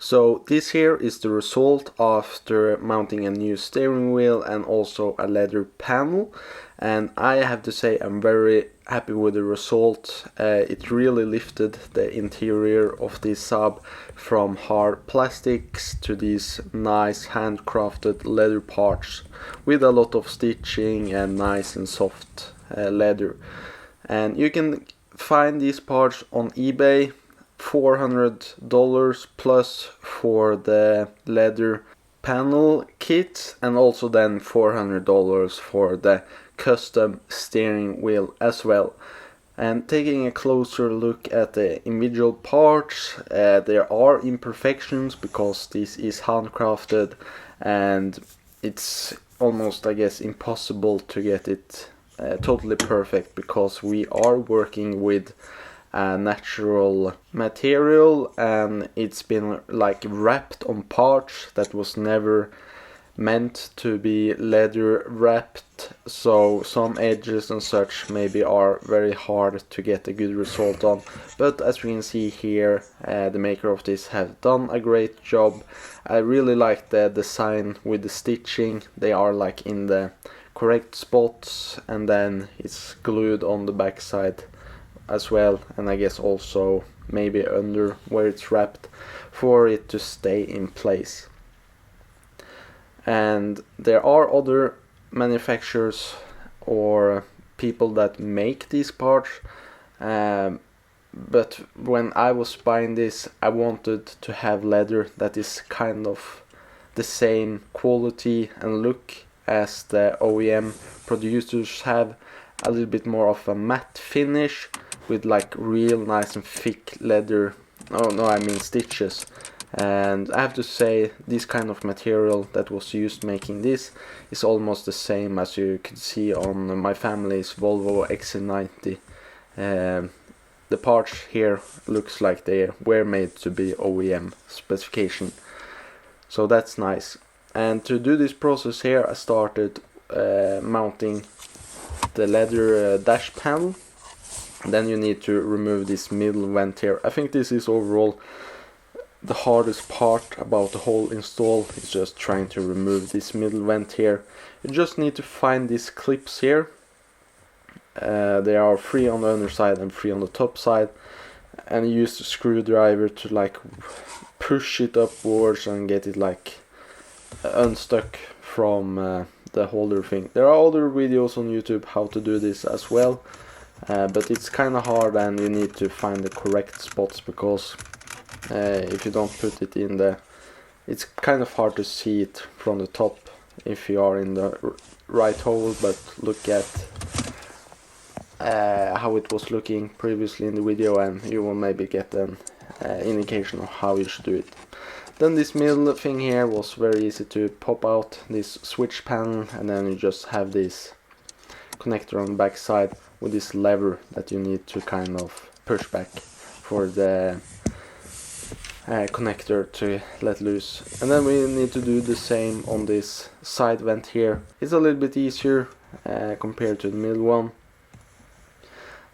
So this here is the result after mounting a new steering wheel and also a leather panel, and I have to say I'm very happy with the result. It really lifted the interior of this Saab from hard plastics to these nice handcrafted leather parts with a lot of stitching and nice and soft leather. And you can find these parts on eBay, $400 plus for the leather panel kit, and also then $400 for the custom steering wheel as well. And taking a closer look at the individual parts, there are imperfections because this is handcrafted and it's almost, I guess, impossible to get it totally perfect because we are working with a natural material and it's been like wrapped on parts that was never meant to be leather wrapped, so some edges and such maybe are very hard to get a good result on. But as we can see here, the maker of this have done a great job. I really like the design with the stitching. They are like in the correct spots and then it's glued on the back side as well, and I guess also maybe under where it's wrapped for it to stay in place. And there are other manufacturers or people that make these parts, but when I was buying this I wanted to have leather that is kind of the same quality and look as the OEM producers have, a little bit more of a matte finish with like real nice and thick leather, I mean stitches. And I have to say, this kind of material that was used making this is almost the same as you could see on my family's Volvo XC90. The parts here looks like they were made to be OEM specification, so that's nice. And to do this process here I started mounting the leather dash panel. Then you need to remove this middle vent here. I think this is overall the hardest part about the whole install, is just trying to remove this middle vent here. You just need to find these clips here. There are 3 on the underside and 3 on the top side, and you use the screwdriver to like push it upwards and get it like unstuck from the holder thing. There are other videos on YouTube how to do this as well, but it's kind of hard and you need to find the correct spots because if you don't put it in it's kind of hard to see it from the top if you are in the right hole. But look at how it was looking previously in the video and you will maybe get an indication of how you should do it. Then this middle thing here was very easy to pop out, this switch panel, and then you just have this connector on the back side with this lever that you need to kind of push back for the connector to let loose. And then we need to do the same on this side vent here. It's a little bit easier compared to the middle one.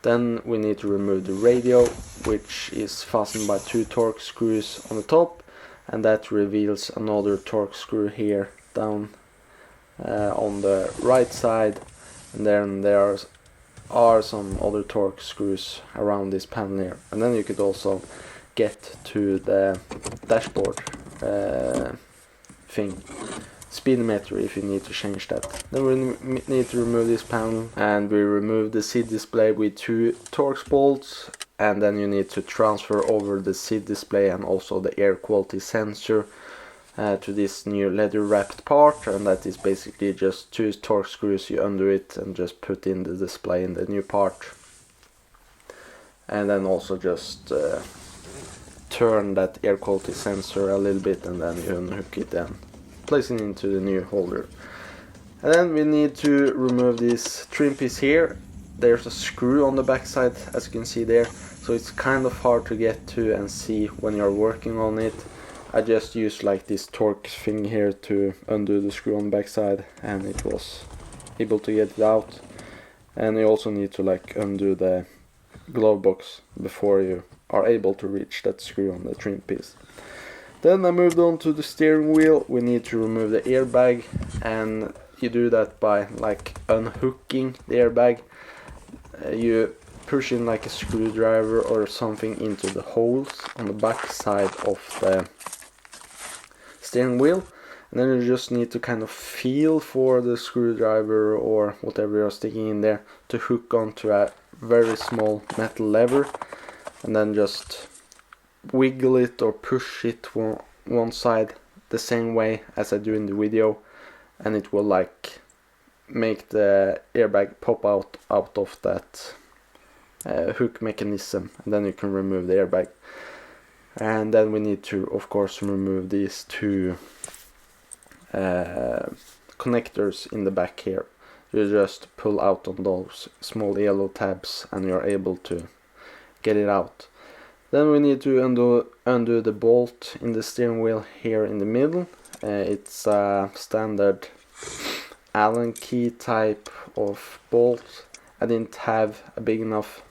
Then we need to remove the radio, which is fastened by 2 Torx screws on the top, and that reveals another Torx screw here down on the right side, and then there are some other Torx screws around this panel here. And then you could also get to the dashboard thing, speedometer, if you need to change that. Then we need to remove this panel, and we remove the SID display with 2 Torx bolts, and then you need to transfer over the SID display and also the air quality sensor to this new leather wrapped part, and that is basically just 2 Torx screws. You undo it and just put in the display in the new part, and then also just turn that air quality sensor a little bit, and then you unhook it and place it into the new holder. And then we need to remove this trim piece here. There's a screw on the back side, as you can see there, so it's kind of hard to get to and see when you're working on it. I just used like this Torx thing here to undo the screw on the back side, and it was able to get it out. And you also need to like undo the glove box before you are able to reach that screw on the trim piece. Then I moved on to the steering wheel. We need to remove the airbag, and you do that by like unhooking the airbag. You push in like a screwdriver or something into the holes on the back side of the steering wheel, and then you just need to kind of feel for the screwdriver or whatever you're sticking in there to hook onto a very small metal lever, and then just wiggle it or push it one side the same way as I do in the video, and it will like make the airbag pop out of that hook mechanism, and then you can remove the airbag. And then we need to of course remove these two connectors in the back here. You just pull out on those small yellow tabs and you're able to get it out. Then we need to undo the bolt in the steering wheel here in the middle. It's a standard Allen key type of bolt. I didn't have a big enough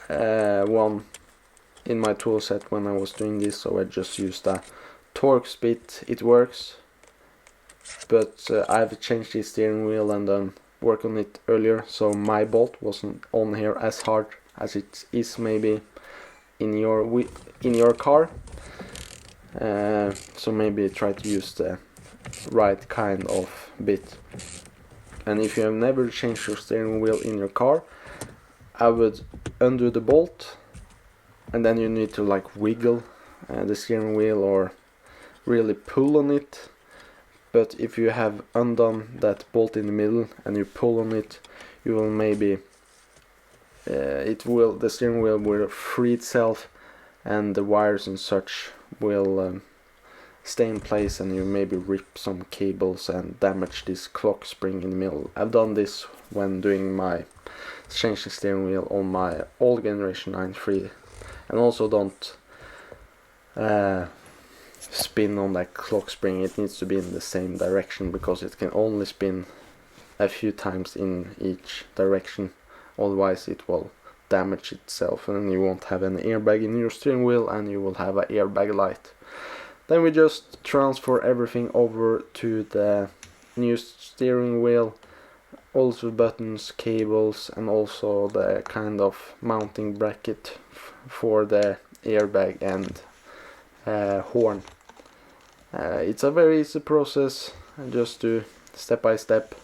one in my tool set when I was doing this, so I just used a TurboX bit. It works, but I've changed the steering wheel and done work on it earlier, so my bolt wasn't on here as hard as it is maybe in your car. So maybe try to use the right kind of bit. And if you have never changed your steering wheel in your car, I would undo the bolt, and then you need to like wiggle the steering wheel or really pull on it. But if you have undone that bolt in the middle and you pull on it, you will maybe the steering wheel will free itself, and the wires and such will stay in place, and you maybe rip some cables and damage this clock spring in the middle. I've done this when doing my changing steering wheel on my old generation 9.3. And also don't spin on that clock spring. It needs to be in the same direction, because it can only spin a few times in each direction, otherwise it will damage itself and you won't have an airbag in your steering wheel and you will have an airbag light. Then we just transfer everything over to the new steering wheel, also buttons, cables, and also the kind of mounting bracket for the airbag and horn. It's a very easy process. Just do step by step.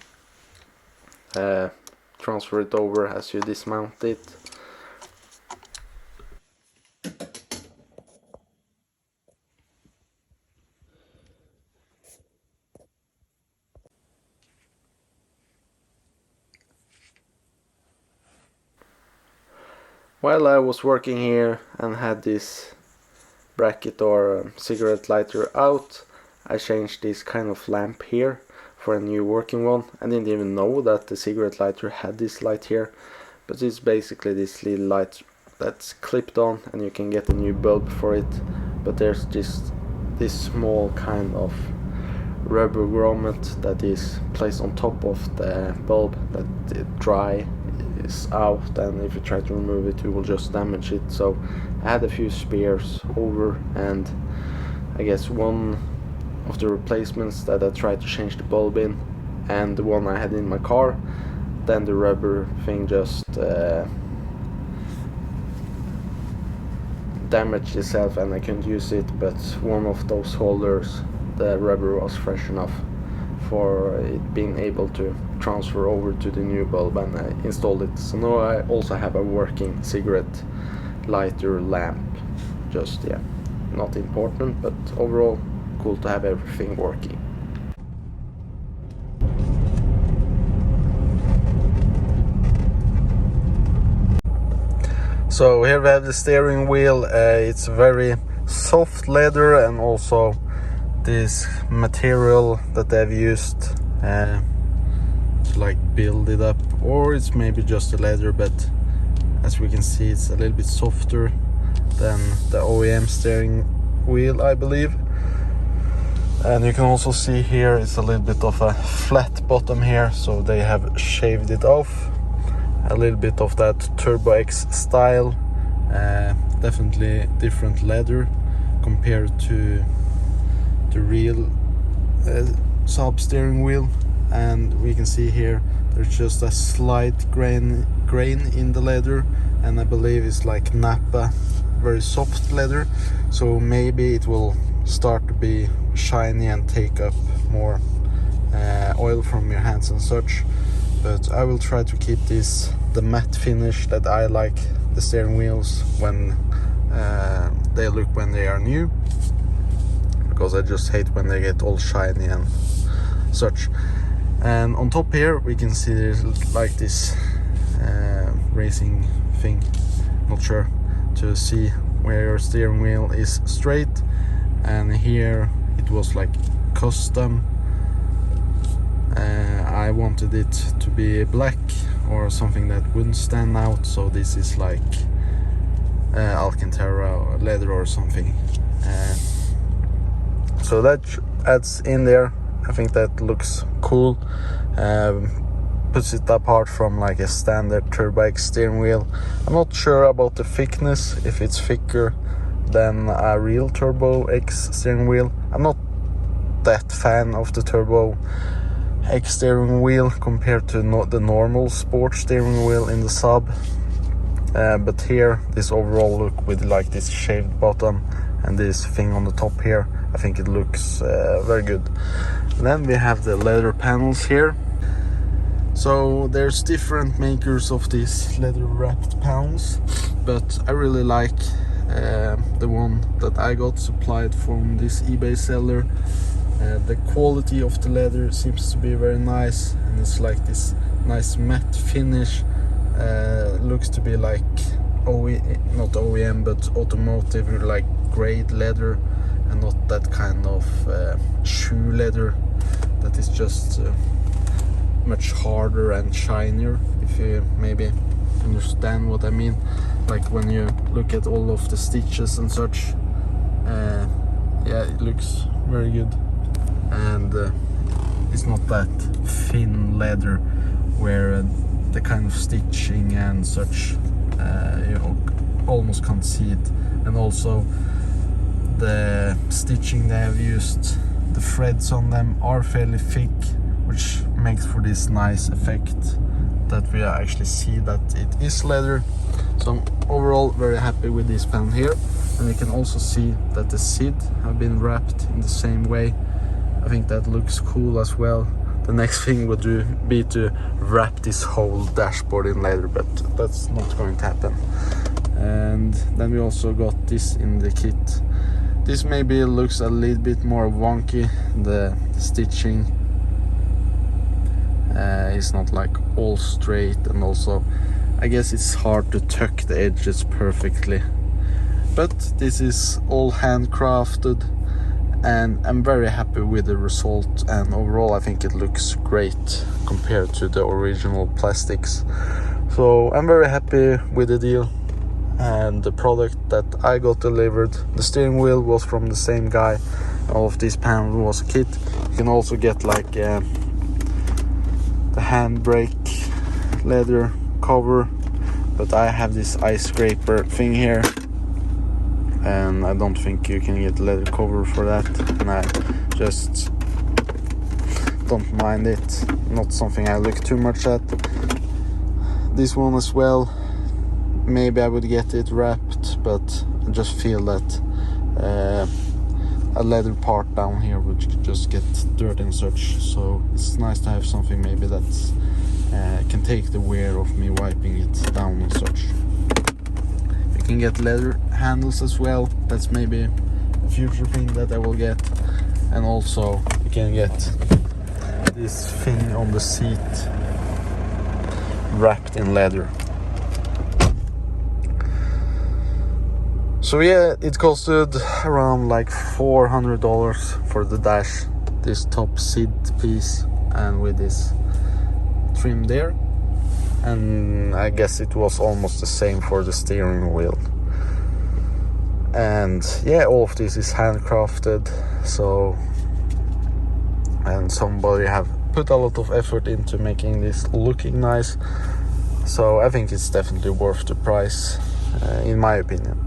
Transfer it over as you dismount it. While I was working here and had this bracket or cigarette lighter out, I changed this kind of lamp here for a new working one. I didn't even know that the cigarette lighter had this light here, but it's basically this little light that's clipped on and you can get a new bulb for it. But there's just this small kind of rubber grommet that is placed on top of the bulb that it dry is out, and if you try to remove it you will just damage it. So I had a few spares over, and I guess one of the replacements that I tried to change the bulb in and the one I had in my car, then the rubber thing just damaged itself and I couldn't use it. But one of those holders, the rubber was fresh enough for it being able to transfer over to the new bulb, and I installed it. So now I also have a working cigarette lighter lamp. Just not important, but overall cool to have everything working. So here we have the steering wheel. It's very soft leather, and also this material that they've used to like build it up, or it's maybe just a leather, but as we can see it's a little bit softer than the OEM steering wheel, I believe. And you can also see here it's a little bit of a flat bottom here, so they have shaved it off. A little bit of that TurboX style, definitely different leather, compared to the real Saab steering wheel. And we can see here there's just a slight grain in the leather, and I believe it's like Nappa, very soft leather, so maybe it will start to be shiny and take up more oil from your hands and such. But I will try to keep this the matte finish that I like the steering wheels when they look when they are new, because I just hate when they get all shiny and such. And on top here we can see there's like this racing thing, not sure, to see where your steering wheel is straight. And here it was like custom. I wanted it to be black or something that wouldn't stand out, so this is like Alcantara or leather or something. So that adds in there. I think that looks cool. Puts it apart from like a standard TurboX steering wheel. I'm not sure about the thickness, if it's thicker than a real TurboX steering wheel. I'm not that fan of the TurboX steering wheel compared to the normal sports steering wheel in the Saab. But here, this overall look with like this shaved bottom and this thing on the top here, I think it looks very good. And then we have the leather panels here. So there's different makers of these leather wrapped panels, but I really like the one that I got supplied from this eBay seller. The quality of the leather seems to be very nice, and it's like this nice matte finish. Looks to be like not OEM but automotive, like grade leather, and not that kind of shoe leather that is just much harder and shinier, if you maybe understand what I mean. Like when you look at all of the stitches and such, yeah, it looks very good. And it's not that thin leather where the kind of stitching and such you almost can't see it. And also the stitching they have used, the threads on them are fairly thick, which makes for this nice effect that we actually see that it is leather. So I'm overall very happy with this pen here. And you can also see that the seat have been wrapped in the same way. I think that looks cool as well. The next thing would be to wrap this whole dashboard in leather, but that's not going to happen. And then we also got this in the kit. This maybe looks a little bit more wonky. The stitching is not like all straight, and also I guess it's hard to tuck the edges perfectly. But this is all handcrafted, and I'm very happy with the result, and overall I think it looks great compared to the original plastics. So I'm very happy with the deal and the product that I got delivered. The steering wheel was from the same guy. All of these panels was a kit. You can also get like the handbrake leather cover, but I have this ice scraper thing here, and I don't think you can get leather cover for that, and I just don't mind it. Not something I look too much at. This one as well, maybe I would get it wrapped, but I just feel that a leather part down here would just get dirt and such, so it's nice to have something maybe that can take the wear of me wiping it down and such. You can get leather handles as well. That's maybe a future thing that I will get. And also you can get this thing on the seat wrapped in leather. So yeah, it costed around like $400 for the dash, this top seat piece, and with this trim there. And I guess it was almost the same for the steering wheel. And yeah, all of this is handcrafted, so, and somebody have put a lot of effort into making this looking nice. So I think it's definitely worth the price, in my opinion.